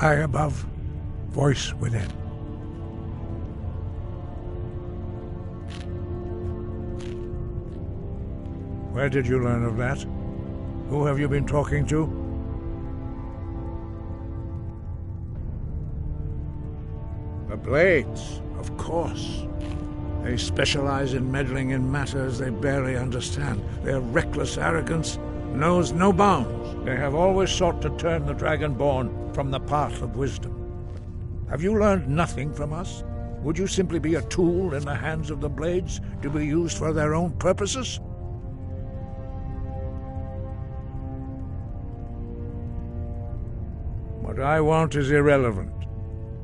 Sky above, voice within. Where did you learn of that? Who have you been talking to? The Blades, of course. They specialize in meddling in matters they barely understand. Their reckless arrogance knows no bounds. They have always sought to turn the Dragonborn from the path of wisdom. Have you learned nothing from us? Would you simply be a tool in the hands of the Blades to be used for their own purposes? What I want is irrelevant.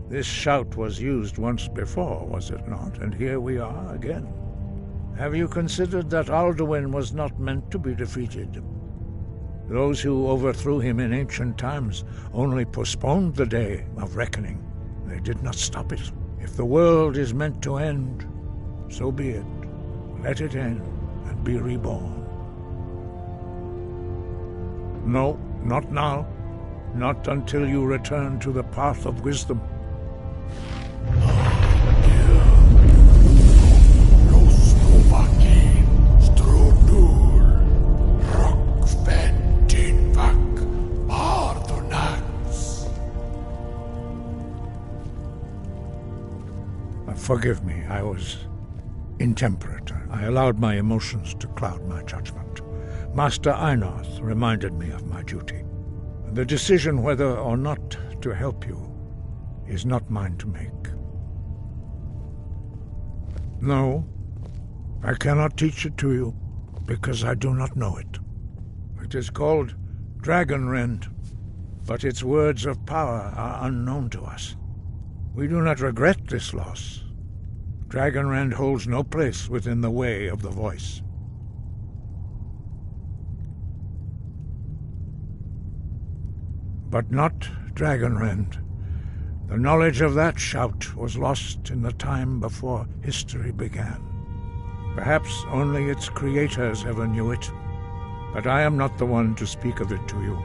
This shout was used once before, was it not? And here we are again. Have you considered that Alduin was not meant to be defeated? Those who overthrew him in ancient times only postponed the day of reckoning. They did not stop it. If the world is meant to end, so be it. Let it end and be reborn. No, not now. Not until you return to the path of wisdom. Forgive me, I was intemperate. I allowed my emotions to cloud my judgment. Master Einarth reminded me of my duty. The decision whether or not to help you is not mine to make. No, I cannot teach it to you, because I do not know it. It is called Dragonrend, but its words of power are unknown to us. We do not regret this loss. Dragonrend holds no place within the way of the voice. But not Dragonrend. The knowledge of that shout was lost in the time before history began. Perhaps only its creators ever knew it, but I am not the one to speak of it to you.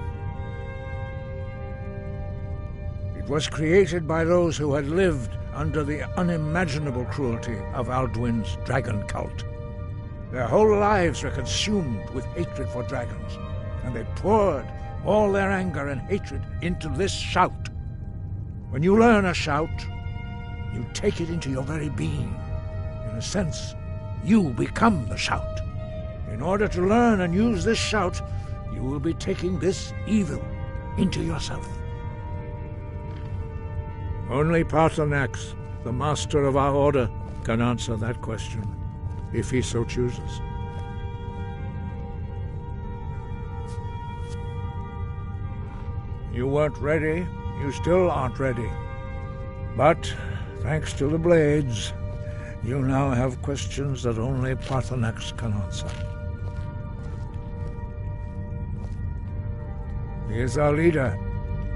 It was created by those who had lived under the unimaginable cruelty of Alduin's dragon cult. Their whole lives were consumed with hatred for dragons, and they poured all their anger and hatred into this shout. When you learn a shout, you take it into your very being. In a sense, you become the shout. In order to learn and use this shout, you will be taking this evil into yourself. Only Paarthurnax, the master of our order, can answer that question, if he so chooses. You weren't ready. You still aren't ready. But, thanks to the Blades, you now have questions that only Paarthurnax can answer. He is our leader.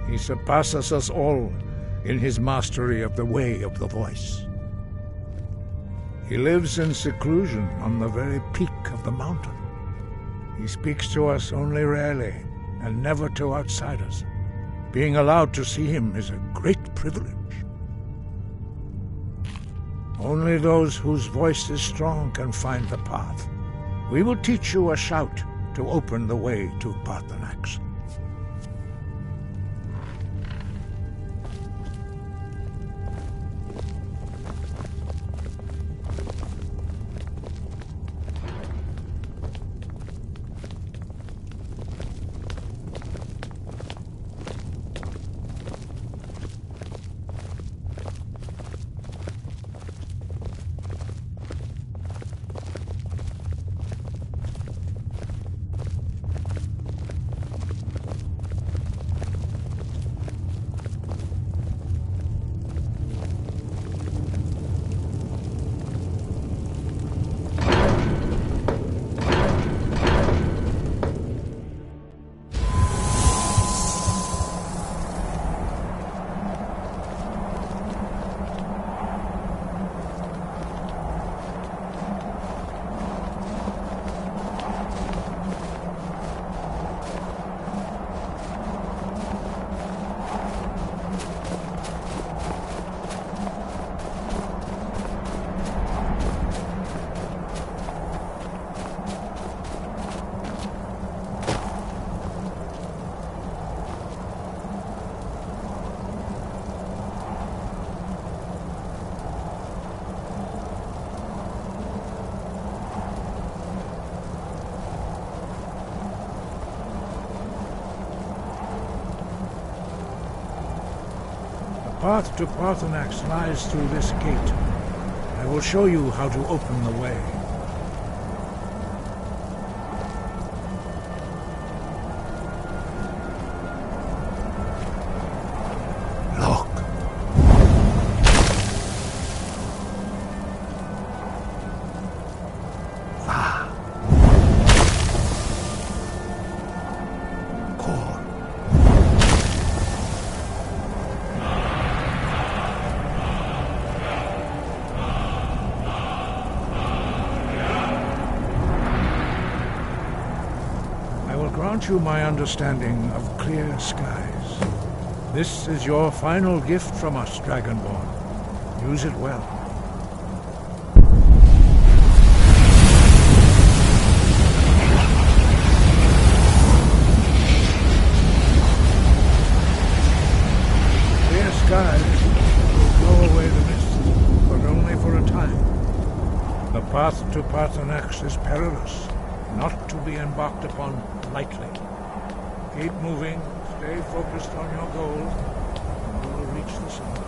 He surpasses us all in his mastery of the way of the voice. He lives in seclusion on the very peak of the mountain. He speaks to us only rarely, and never to outsiders. Being allowed to see him is a great privilege. Only those whose voice is strong can find the path. We will teach you a shout to open the way to Paarthurnax. path to Parthenax lies through this gate. I will show you how to open the way. Look. Grant you my understanding of clear skies. This is your final gift from us, Dragonborn. Use it well. Clear skies will blow away the mist, but only for a time. The path to Parthenax is perilous, not to be embarked upon lightly. Keep moving, stay focused on your goal, and you will reach the summit.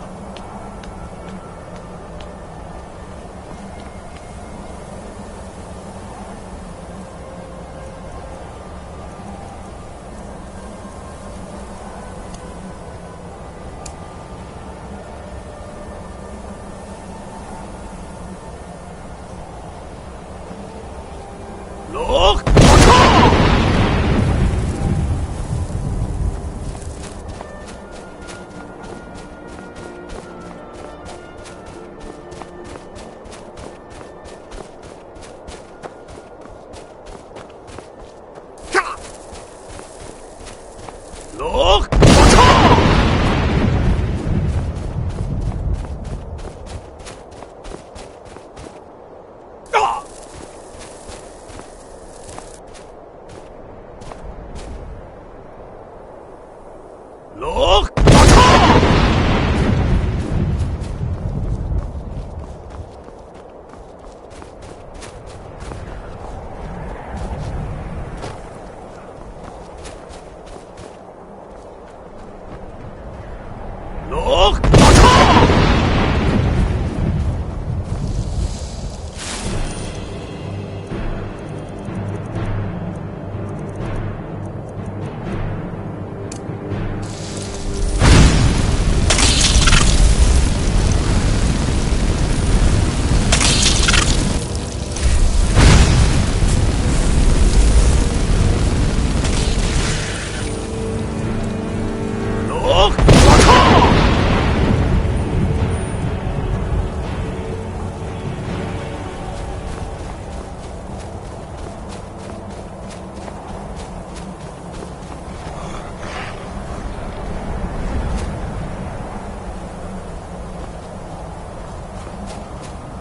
Look! Look! Look! Look!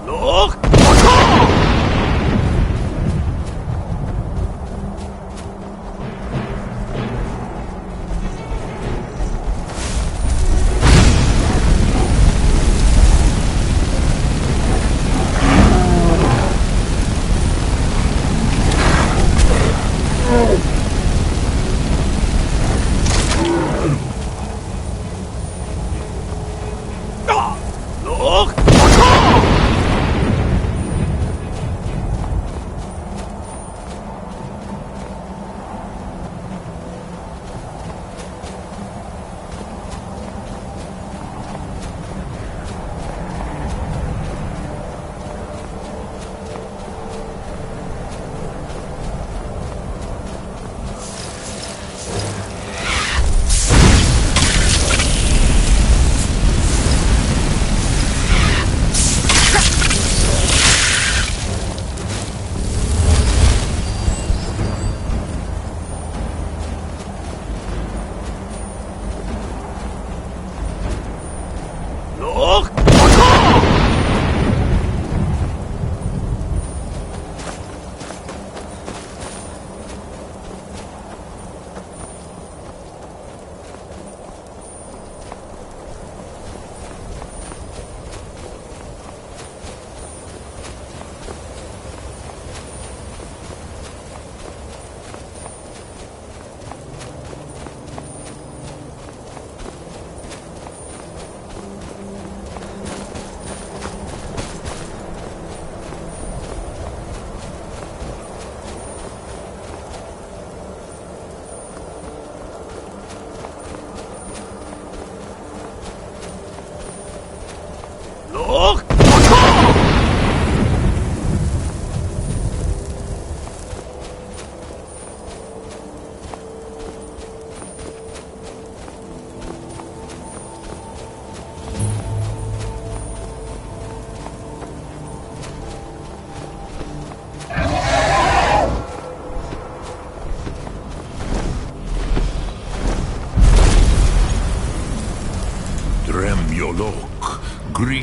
Look! Look!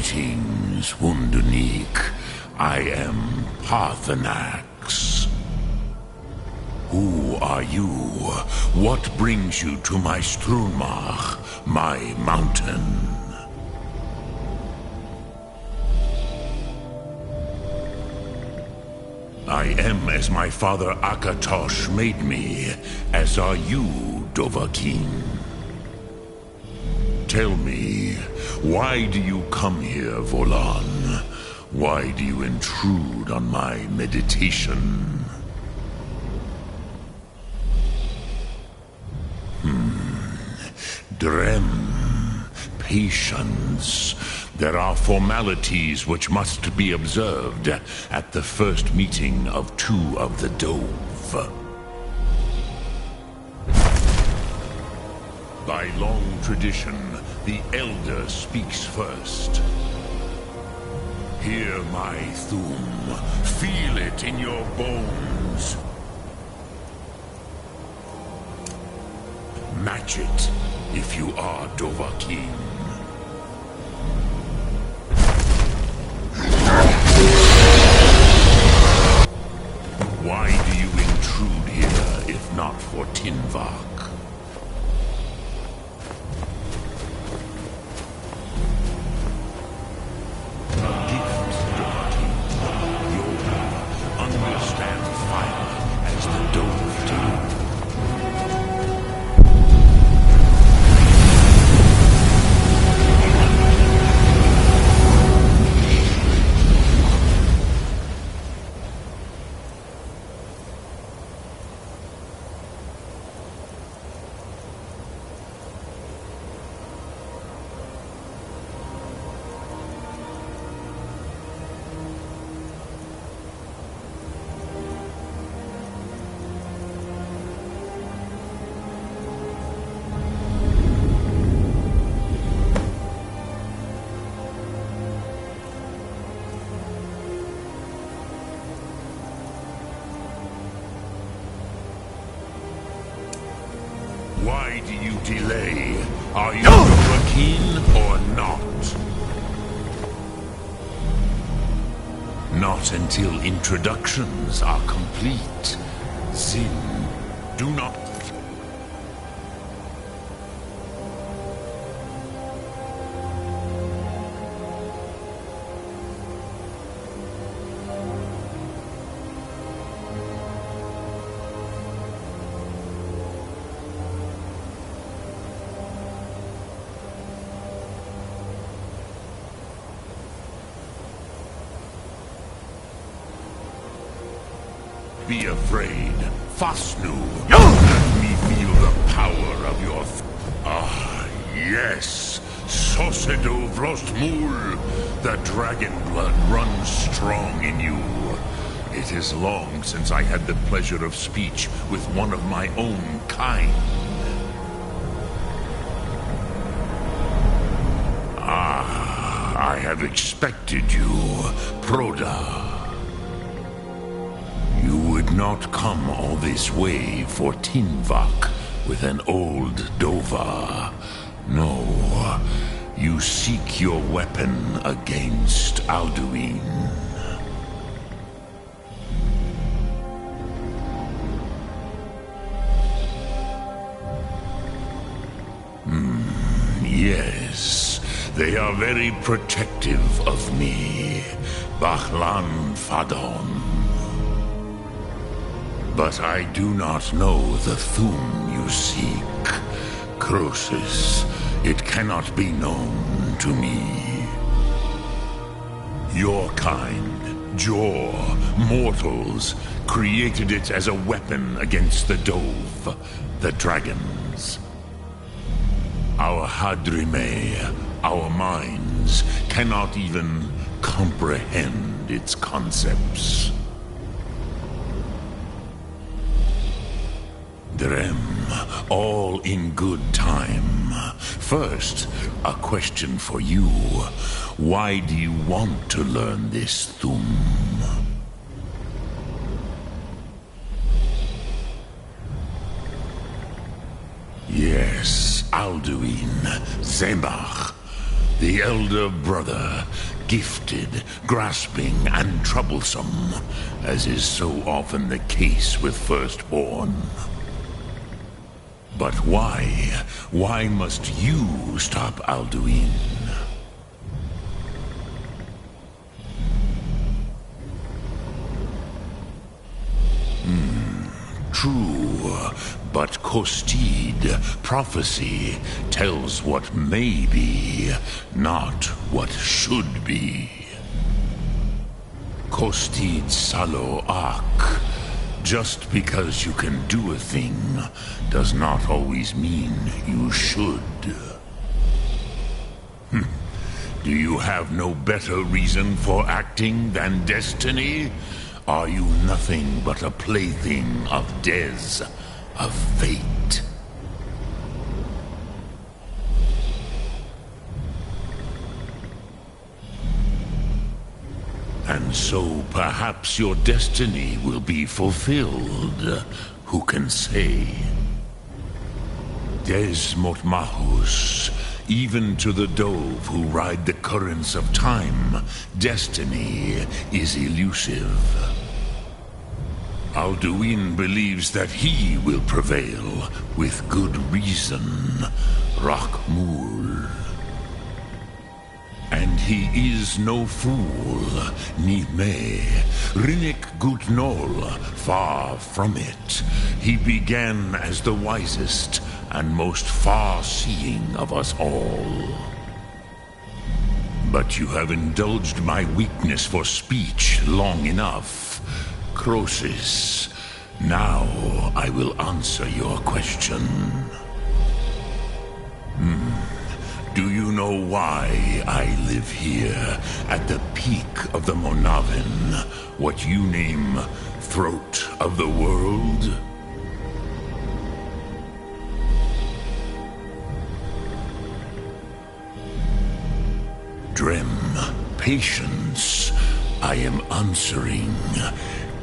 Greetings, Wunderneek. I am Parthenax. Who are you? What brings you to my Strunmach, my mountain? I am as my father Akatosh made me, as are you, Dovahkiin. Tell me, why do you come here, Volan? Why do you intrude on my meditation? Drem, patience. There are formalities which must be observed at the first meeting of two of the Dove. By long tradition, the Elder speaks first. Hear my Thum. Feel it in your bones. Match it, if you are Dovahkiin. Why do you intrude here, if not for Tinvak? Why do you delay? Are you Dovahkiin or not? Not until introductions are complete. Zin, do not... Be afraid. Fasnu. Let me feel the power of your... yes. Sosedo Vrostmul. The dragon blood runs strong in you. It is long since I had the pleasure of speech with one of my own kind. I have expected you, Proda. You would not come all this way for Tinvak with an old Dova. No, you seek your weapon against Alduin. Yes, they are very protective of me, Bachlan Fadon. But I do not know the Thum you seek. Croesus, it cannot be known to me. Your kind, Jor, mortals, created it as a weapon against the Dove, the dragons. Our Hadrime, our minds, cannot even comprehend its concepts. Drem, all in good time. First, a question for you. Why do you want to learn this Thum? Yes, Alduin, Zemach. The elder brother, gifted, grasping, and troublesome, as is so often the case with firstborn. But why? Why must you stop Alduin? True, but Kostid, prophecy, tells what may be, not what should be. Kostid Salo Ak. Just because you can do a thing does not always mean you should. Do you have no better reason for acting than destiny? Are you nothing but a plaything of Des, of fate? And so perhaps your destiny will be fulfilled. Who can say? Des Motmahus, even to the dove who ride the currents of time, destiny is elusive. Alduin believes that he will prevail, with good reason. Rakmul. And he is no fool, ni me. Rinnik Gutnol, far from it. He began as the wisest and most far-seeing of us all. But you have indulged my weakness for speech long enough. Croesus, now I will answer your question. Do you know why I live here, at the peak of the Monavin, what you name throat of the world? Drem, patience. I am answering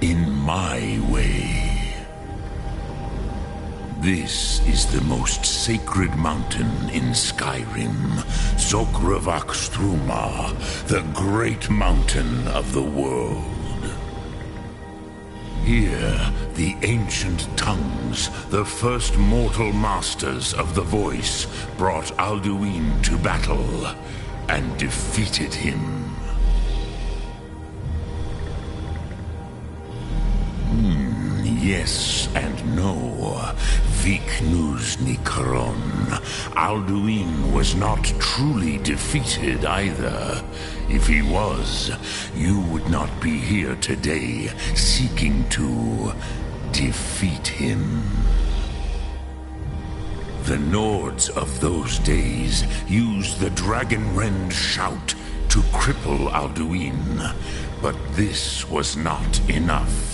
in my way. This is the most sacred mountain in Skyrim, Zokravak Struma, the great mountain of the world. Here, the ancient tongues, the first mortal masters of the voice, brought Alduin to battle and defeated him. Yes and no. Viknus Nikaron. Alduin was not truly defeated either. If he was, you would not be here today seeking to defeat him. The Nords of those days used the Dragon-Rend shout to cripple Alduin, but this was not enough.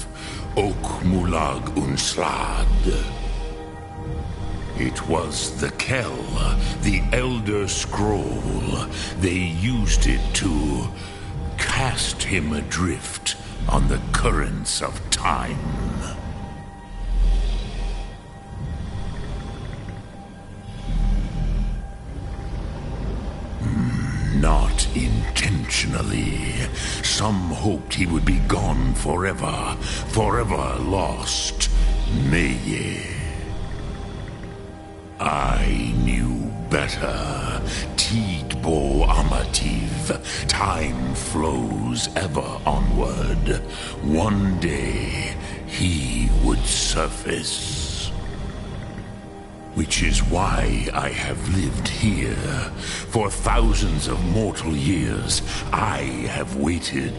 Ok Mulag Unslad. It was the Kell, the Elder Scroll. They used it to cast him adrift on the currents of time. Not intentionally. Some hoped he would be gone forever, forever lost. Meye. I knew better. Tidbo Amativ. Time flows ever onward. One day, he would surface. Which is why I have lived here. For thousands of mortal years, I have waited.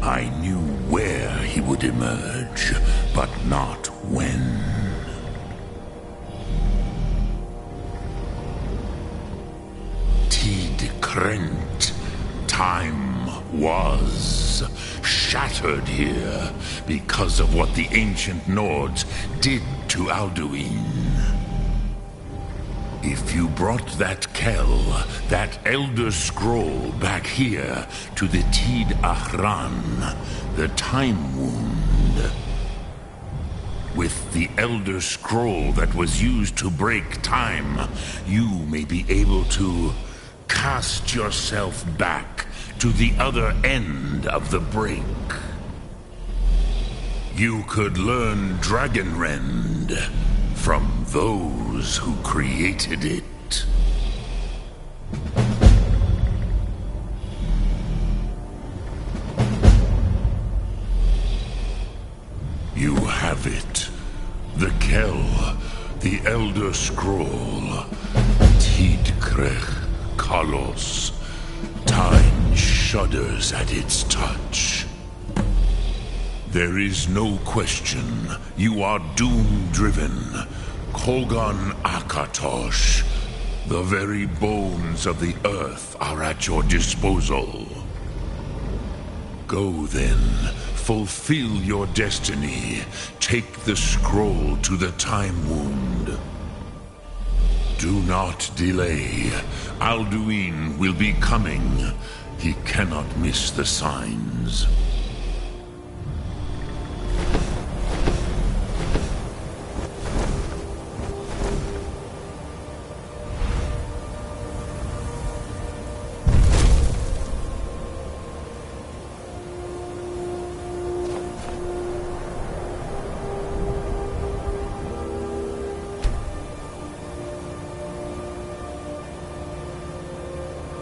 I knew where he would emerge, but not when. Tid Krent. Time was shattered here because of what the ancient Nords did to Alduin. If you brought that Kell, that Elder Scroll back here to the Tid Ahran, the Time Wound, with the Elder Scroll that was used to break time, you may be able to cast yourself back to the other end of the brink. You could learn Dragonrend from those who created it. You have it. The Kell, the Elder Scroll. Tidkrech Kalos. Time shudders at its touch. There is no question. You are doom-driven. Kogan Akatosh. The very bones of the earth are at your disposal. Go then. Fulfill your destiny. Take the scroll to the Time Wound. Do not delay. Alduin will be coming. He cannot miss the signs.